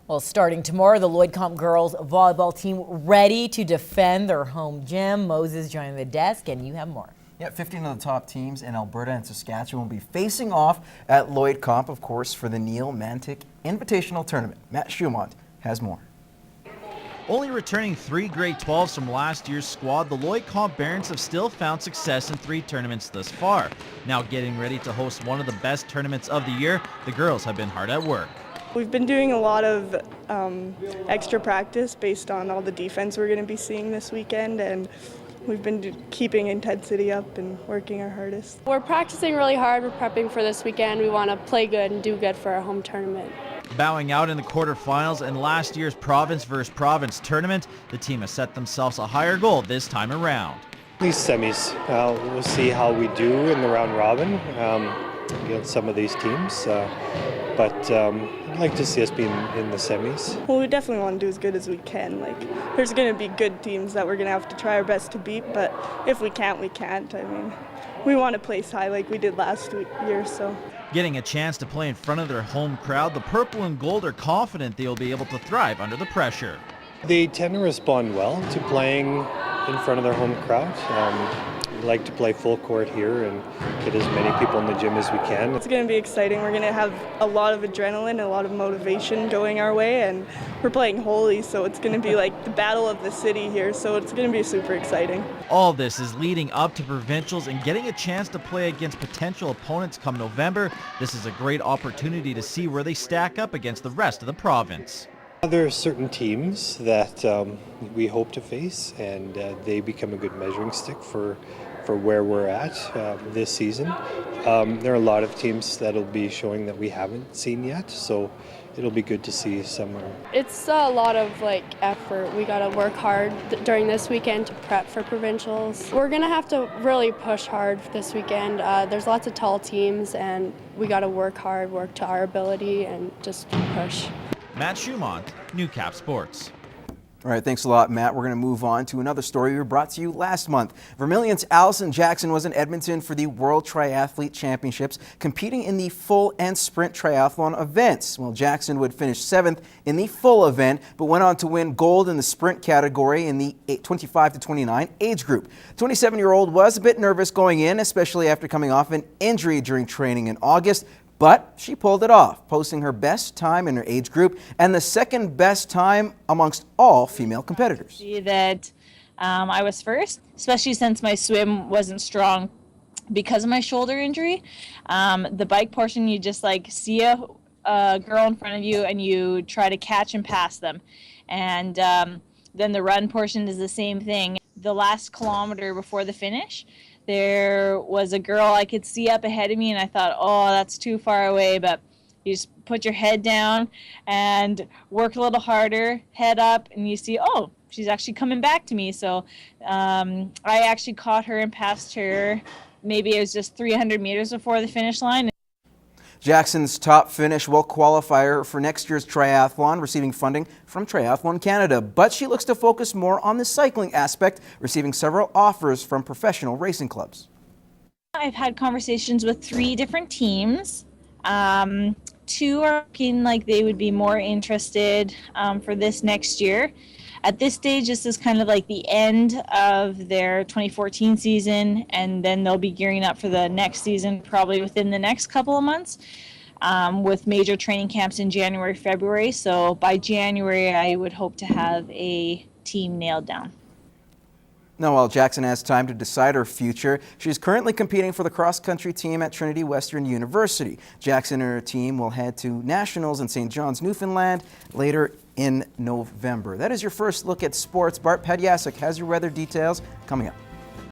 Well, starting tomorrow, the Lloydcomp girls volleyball team ready to defend their home gym. Moses joining the desk, and you have more. Yeah, 15 of the top teams in Alberta and Saskatchewan will be facing off at Lloydcomp, of course, for the Neil Mantik Invitational Tournament. Matt Schumont has more. Only returning 3 grade 12s from last year's squad, the Lloydcomp Barons have still found success in 3 tournaments thus far. Now getting ready to host one of the best tournaments of the year, the girls have been hard at work. We've been doing a lot of extra practice based on all the defense we're going to be seeing this weekend, and we've been keeping intensity up and working our hardest. We're practicing really hard. We're prepping for this weekend. We want to play good and do good for our home tournament. Bowing out in the quarterfinals in last year's province versus province tournament, the team has set themselves a higher goal this time around. These semis, we'll see how we do in the round robin against some of these teams, but I'd like to see us be in the semis. Well, we definitely want to do as good as we can. There's going to be good teams that we're going to have to try our best to beat, but if we can't, we can't. I mean, we want to place high like we did last year, so. Getting a chance to play in front of their home crowd, the purple and gold are confident they will be able to thrive under the pressure. They tend to respond well to playing in front of their home crowd. We like to play full court here and get as many people in the gym as we can. It's going to be exciting. We're going to have a lot of adrenaline, a lot of motivation going our way, and we're playing Holy, so it's going to be like the battle of the city here, so it's going to be super exciting. All this is leading up to provincials and getting a chance to play against potential opponents come November. This is a great opportunity to see where they stack up against the rest of the province. There are certain teams that we hope to face, and they become a good measuring stick for where we're at this season. There are a lot of teams that'll be showing that we haven't seen yet, so it'll be good to see somewhere. It's a lot of effort. We got to work hard during this weekend to prep for provincials. We're going to have to really push hard this weekend. There's lots of tall teams, and we got to work hard, work to our ability, and just push. Matt Schumont, Newcap Sports. All right, thanks a lot, Matt. We're going to move on to another story we were brought to you last month. Vermilion's Alison Jackson was in Edmonton for the World Triathlete Championships, competing in the full and sprint triathlon events. Well, Jackson would finish 7th in the full event, but went on to win gold in the sprint category in the 25 to 29 age group. 27-year-old was a bit nervous going in, especially after coming off an injury during training in August. But she pulled it off, posting her best time in her age group and the second best time amongst all female competitors. That I was first, especially since my swim wasn't strong because of my shoulder injury. The bike portion, you just see a girl in front of you and you try to catch and pass them. And then the run portion is the same thing. The last kilometer before the finish, there was a girl I could see up ahead of me, and I thought, oh, that's too far away, but you just put your head down and work a little harder, head up, and you see, oh, she's actually coming back to me. So I actually caught her and passed her. Maybe it was just 300 meters before the finish line. Jackson's top finish will qualify her for next year's triathlon, receiving funding from Triathlon Canada. But she looks to focus more on the cycling aspect, receiving several offers from professional racing clubs. I've had conversations with 3 different teams. 2 are looking like they would be more interested for this next year. At this stage, this is kind of like the end of their 2014 season, and then they'll be gearing up for the next season probably within the next couple of months with major training camps in January, February. So by January, I would hope to have a team nailed down. Now, while Jackson has time to decide her future, she's currently competing for the cross-country team at Trinity Western University. Jackson and her team will head to Nationals in St. John's, Newfoundland later in November. That is your first look at sports. Bart Padyasek has your weather details coming up.